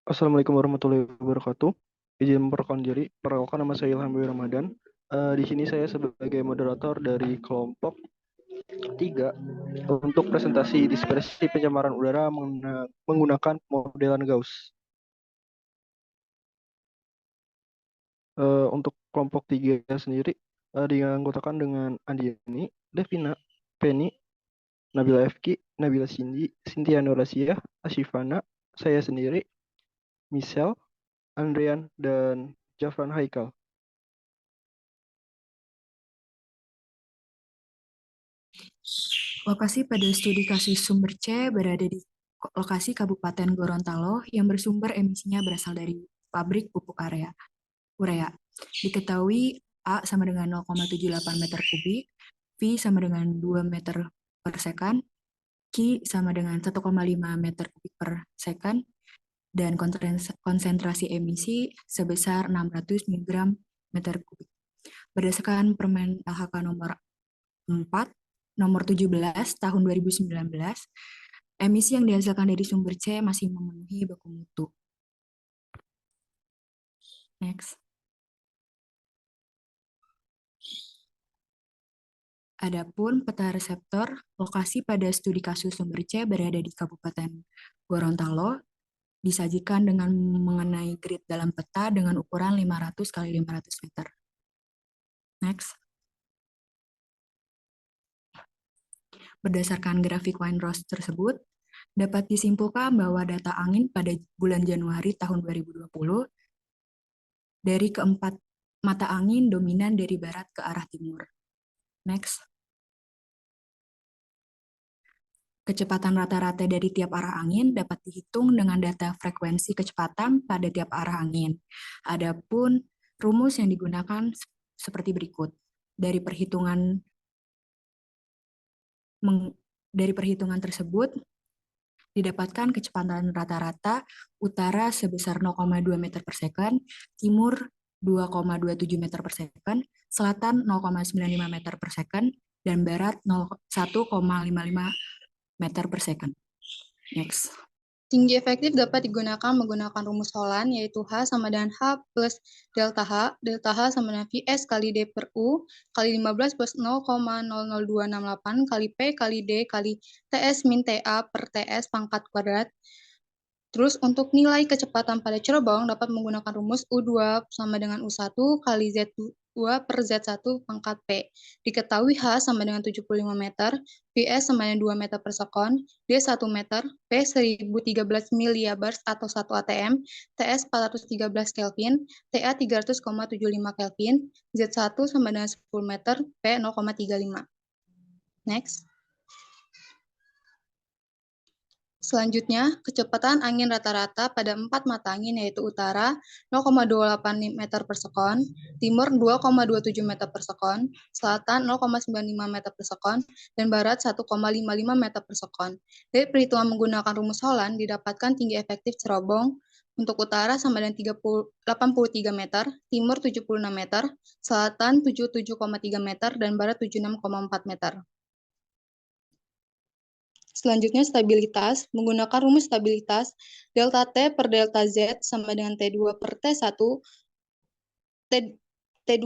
Assalamualaikum warahmatullahi wabarakatuh. Izin memperkenalkan diri, perkenalkan nama saya Ilham Dwi Ramadan. Di sini saya sebagai moderator dari kelompok 3 untuk presentasi dispersi pencemaran udara menggunakan modelan Gauss. Untuk kelompok 3 sendiri dianggotakan dengan Andiani, Devina, Penny, Nabila Efki, Nabila Cindy, Cynthia Nurasia, Ashifana, saya sendiri, Michelle, Andrian, dan Jafran Haikal. Lokasi pada studi kasus sumber C berada di lokasi Kabupaten Gorontalo yang bersumber emisinya berasal dari pabrik pupuk urea. Diketahui A sama dengan 0,78 meter kubik, V sama dengan 2 meter per second, Q sama dengan 1,5 meter kubik per second, dan konsentrasi emisi sebesar 600 mg meter kubik. Berdasarkan Permen LHK nomor 4 nomor 17 tahun 2019, emisi yang dihasilkan dari sumber C masih memenuhi baku mutu. Next. Adapun peta reseptor, lokasi pada studi kasus sumber C berada di Kabupaten Gorontalo, disajikan dengan mengenai grid dalam peta dengan ukuran 500 x 500 meter. Next. Berdasarkan grafik Windrows tersebut, dapat disimpulkan bahwa data angin pada bulan Januari tahun 2020 dari keempat mata angin dominan dari barat ke arah timur. Next. Kecepatan rata-rata dari tiap arah angin dapat dihitung dengan data frekuensi kecepatan pada tiap arah angin. Adapun rumus yang digunakan seperti berikut. Dari perhitungan tersebut, didapatkan kecepatan rata-rata utara sebesar 0,2 meter per second, timur 2,27 meter per second, selatan 0,95 meter per second, dan barat 1,55 meter per second. Next. Tinggi efektif dapat digunakan menggunakan rumus Holland, yaitu H sama dengan H plus delta H sama dengan Vs kali D per U, kali 15 plus 0,00268, kali P kali D kali TS min TA per TS pangkat kuadrat. Terus untuk nilai kecepatan pada cerobong dapat menggunakan rumus U2 sama dengan U1 kali Z2 per Z1 pangkat P. Diketahui H sama dengan 75 meter, Vs sama dengan 2 meter per sekon, D 1 meter, P 1013 milliabars atau 1 atm, TS 413 Kelvin, TA 300,75 Kelvin, Z1 sama dengan 10 meter, P 0,35. Next. Selanjutnya, kecepatan angin rata-rata pada 4 mata angin yaitu utara 0,28 meter per sekon, timur 2,27 meter per sekon, selatan 0,95 meter per sekon, dan barat 1,55 meter per sekon. Dari perhitungan menggunakan rumus Holland, didapatkan tinggi efektif cerobong untuk utara sama dengan 83 meter, timur 76 meter, selatan 77,3 meter, dan barat 76,4 meter. Selanjutnya stabilitas, menggunakan rumus stabilitas, delta T per delta Z sama dengan T2 per T1, T2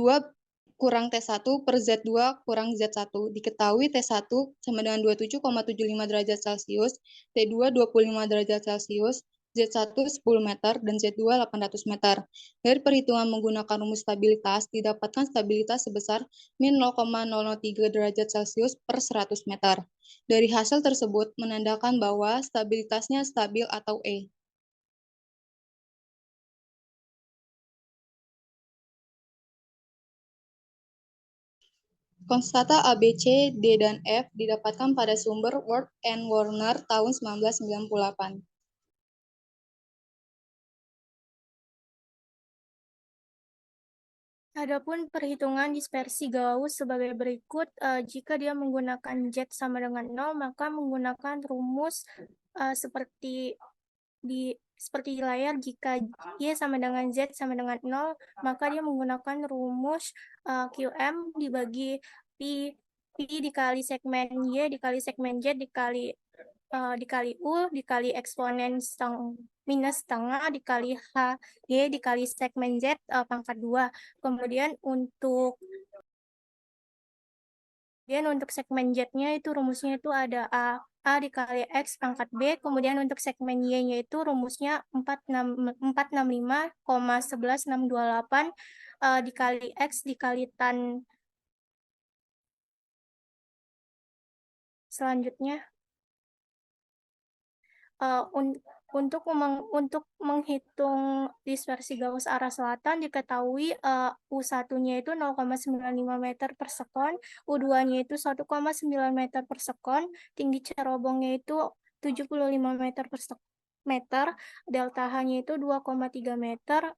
kurang T1 per Z2 kurang Z1. Diketahui T1 sama dengan 27,75 derajat Celcius, T2 25 derajat Celcius, Z1 10 meter, dan Z2 800 meter. Dari perhitungan menggunakan rumus stabilitas, didapatkan stabilitas sebesar min 0,003 derajat Celcius per 100 meter. Dari hasil tersebut menandakan bahwa stabilitasnya stabil atau E. Konstanta A, B, C, D, dan F didapatkan pada sumber Ward and Warner tahun 1998. Adapun perhitungan dispersi Gauss sebagai berikut, jika dia menggunakan Z sama dengan 0, maka menggunakan rumus seperti di layar. Jika Y sama dengan Z sama dengan 0, maka dia menggunakan rumus QM dibagi P dikali segmen Y dikali segmen Z dikali dikali U, dikali eksponen minus setengah, dikali H, Y, dikali segmen Z pangkat 2. Kemudian untuk segmen Z-nya itu rumusnya itu ada A dikali X pangkat B, kemudian untuk segmen Y-nya itu rumusnya 465,11628 dikali X dikali tan. Selanjutnya, untuk menghitung dispersi Gauss arah selatan diketahui U1-nya itu 0,95 meter per sekon, U2-nya itu 1,9 meter per sekon, tinggi cerobongnya itu 75 meter per meter, delta H-nya itu 2,3 meter,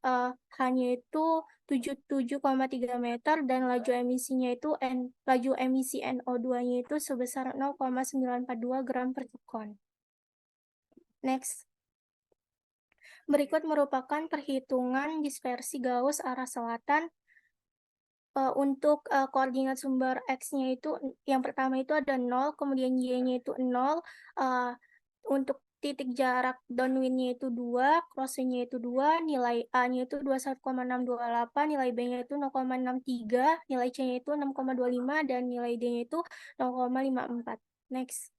H-nya itu 77,3 meter, dan laju emisinya itu laju emisi NO2-nya itu sebesar 0,942 gram per sekon. Next. Berikut merupakan perhitungan dispersi Gauss arah selatan. Untuk koordinat sumber X-nya itu, yang pertama itu ada 0, kemudian Y-nya itu 0. Untuk titik jarak downwind-nya itu 2, crosswind-nya itu 2, nilai A-nya itu 21,628, nilai B-nya itu 0,63, nilai C-nya itu 6,25, dan nilai D-nya itu 0,54. Next.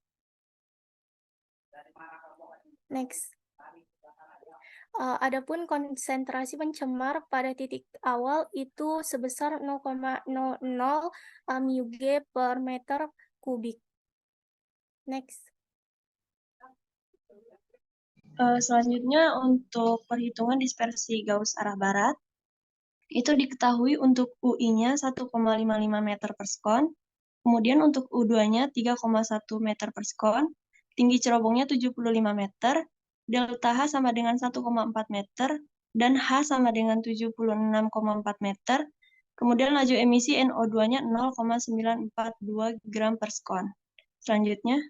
Adapun konsentrasi pencemar pada titik awal itu sebesar 0,00 μg per meter kubik. Next. Selanjutnya untuk perhitungan dispersi Gauss arah barat, itu diketahui untuk UI-nya 1,55 meter per sekon, kemudian untuk U2-nya 3,1 meter per sekon, tinggi cerobongnya 75 meter, delta H sama dengan 1,4 meter, dan H sama dengan 76,4 meter, kemudian laju emisi NO2-nya 0,942 gram per sekon. Selanjutnya,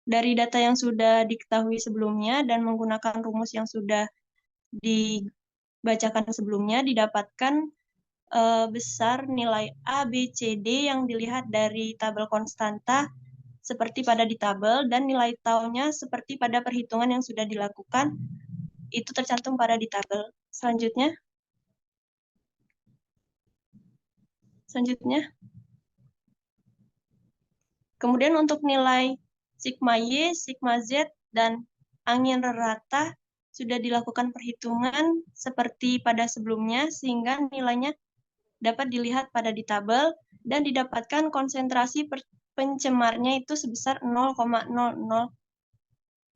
dari data yang sudah diketahui sebelumnya dan menggunakan rumus yang sudah dibacakan sebelumnya, didapatkan besar nilai A, B, C, D yang dilihat dari tabel konstanta seperti pada di tabel, dan nilai taunya seperti pada perhitungan yang sudah dilakukan, itu tercantum pada di tabel. Selanjutnya. Kemudian untuk nilai sigma Y, sigma Z, dan angin rata sudah dilakukan perhitungan seperti pada sebelumnya, sehingga nilainya dapat dilihat pada di tabel, dan didapatkan konsentrasi pencemarnya itu sebesar 0,00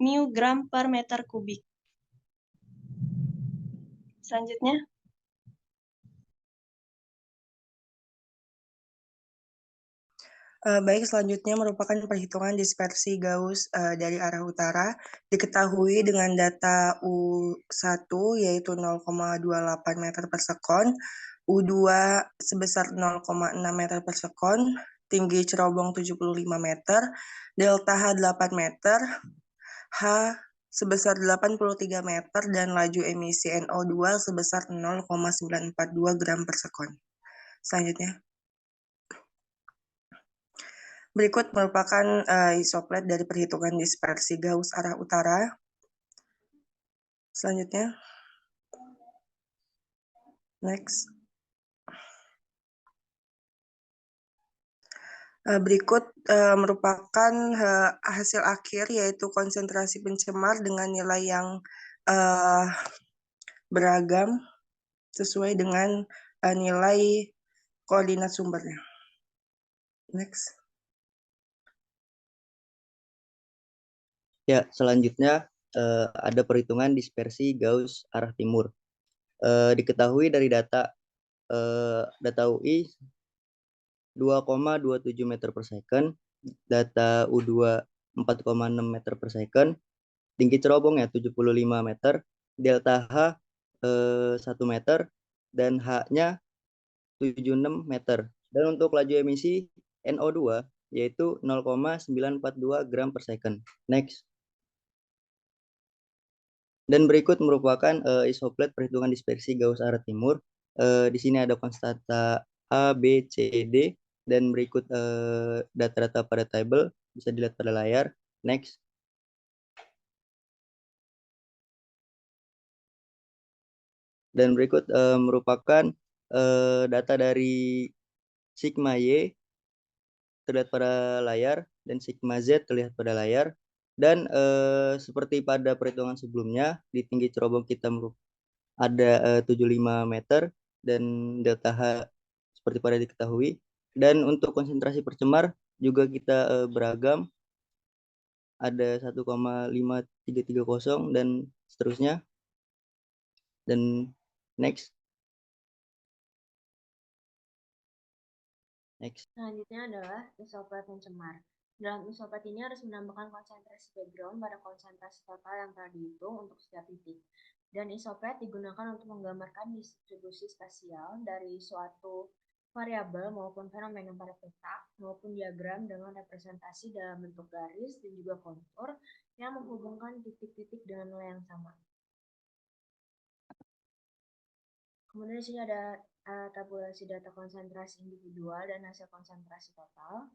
μg per meter kubik. Selanjutnya. Baik, selanjutnya merupakan perhitungan dispersi Gauss dari arah utara. Diketahui dengan data U1 yaitu 0,28 meter per sekon, U2 sebesar 0,6 meter per sekon, tinggi cerobong 75 meter, delta H 8 meter, H sebesar 83 meter, dan laju emisi NO2 sebesar 0,942 gram per sekon. Selanjutnya. Berikut merupakan isoplet dari perhitungan dispersi Gauss arah utara. Selanjutnya. Next. Berikut merupakan hasil akhir, yaitu konsentrasi pencemar dengan nilai yang beragam sesuai dengan nilai koordinat sumbernya. Next. Ya, selanjutnya ada perhitungan dispersi Gauss arah timur. Diketahui dari data UI 2,27 meter per second, data U2 4,6 meter per second, tinggi cerobongnya 75 meter, delta H 1 meter, dan H-nya 76 meter. Dan untuk laju emisi NO2 yaitu 0,942 gram per second. Next. Dan berikut merupakan isoplet perhitungan dispersi Gauss arah timur. Di sini ada konstanta A, B, C, D. Dan berikut data-data pada table bisa dilihat pada layar. Next. Dan berikut merupakan data dari sigma Y terlihat pada layar dan sigma Z terlihat pada layar. Dan seperti pada perhitungan sebelumnya, di tinggi cerobong kita ada 75 meter dan delta H seperti pada diketahui. Dan untuk konsentrasi percemar juga kita beragam, ada 1,5330 dan seterusnya. Dan next. Selanjutnya adalah isoplet pencemar. Dalam isoplet ini harus menambahkan konsentrasi background pada konsentrasi total yang telah dihitung untuk setiap titik. Dan isoplet digunakan untuk menggambarkan distribusi spasial dari suatu variabel maupun fenomena pada peta maupun diagram dengan representasi dalam bentuk garis dan juga kontur yang menghubungkan titik-titik dengan nilai yang sama. Kemudian di sini ada tabulasi data konsentrasi individual dan hasil konsentrasi total.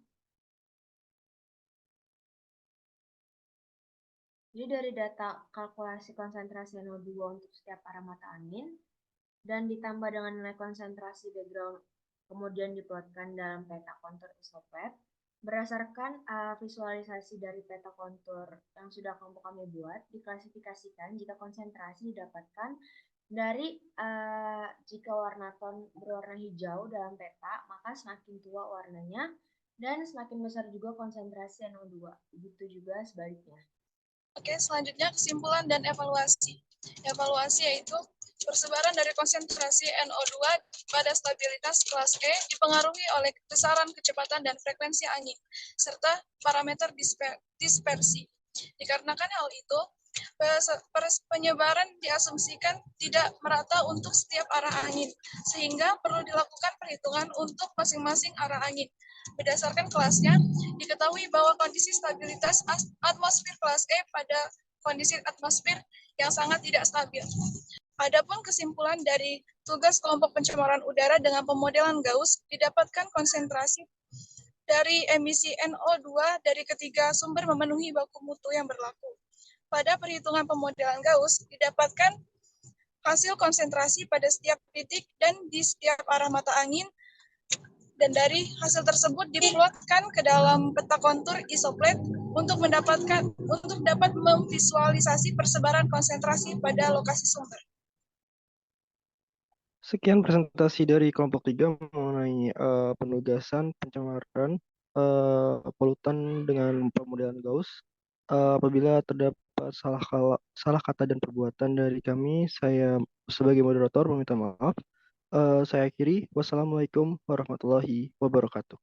Jadi dari data kalkulasi konsentrasi NO2 untuk setiap arah mata angin dan ditambah dengan nilai konsentrasi background kemudian diplotkan dalam peta kontur isoplet. Berdasarkan visualisasi dari peta kontur yang sudah kelompok kami buat, diklasifikasikan jika konsentrasi didapatkan dari jika warna ton berwarna hijau dalam peta, maka semakin tua warnanya dan semakin besar juga konsentrasi NO2. Begitu juga sebaliknya. Oke, selanjutnya kesimpulan dan evaluasi. Evaluasi yaitu persebaran dari konsentrasi NO2 pada stabilitas kelas E dipengaruhi oleh besaran kecepatan dan frekuensi angin, serta parameter dispersi. Dikarenakan hal itu, penyebaran diasumsikan tidak merata untuk setiap arah angin, sehingga perlu dilakukan perhitungan untuk masing-masing arah angin. Berdasarkan kelasnya, diketahui bahwa kondisi stabilitas atmosfer kelas E pada kondisi atmosfer yang sangat tidak stabil. Adapun kesimpulan dari tugas kelompok pencemaran udara dengan pemodelan Gauss, didapatkan konsentrasi dari emisi NO2 dari ketiga sumber memenuhi baku mutu yang berlaku. Pada perhitungan pemodelan Gauss, didapatkan hasil konsentrasi pada setiap titik dan di setiap arah mata angin, dan dari hasil tersebut diplotkan ke dalam peta kontur isoplet untuk dapat memvisualisasi persebaran konsentrasi pada lokasi sumber. Sekian presentasi dari kelompok 3 mengenai penugasan pencemaran polutan dengan pemodelan Gauss. Apabila terdapat salah kata dan perbuatan dari kami, saya sebagai moderator meminta maaf. Saya akhiri. Wassalamualaikum warahmatullahi wabarakatuh.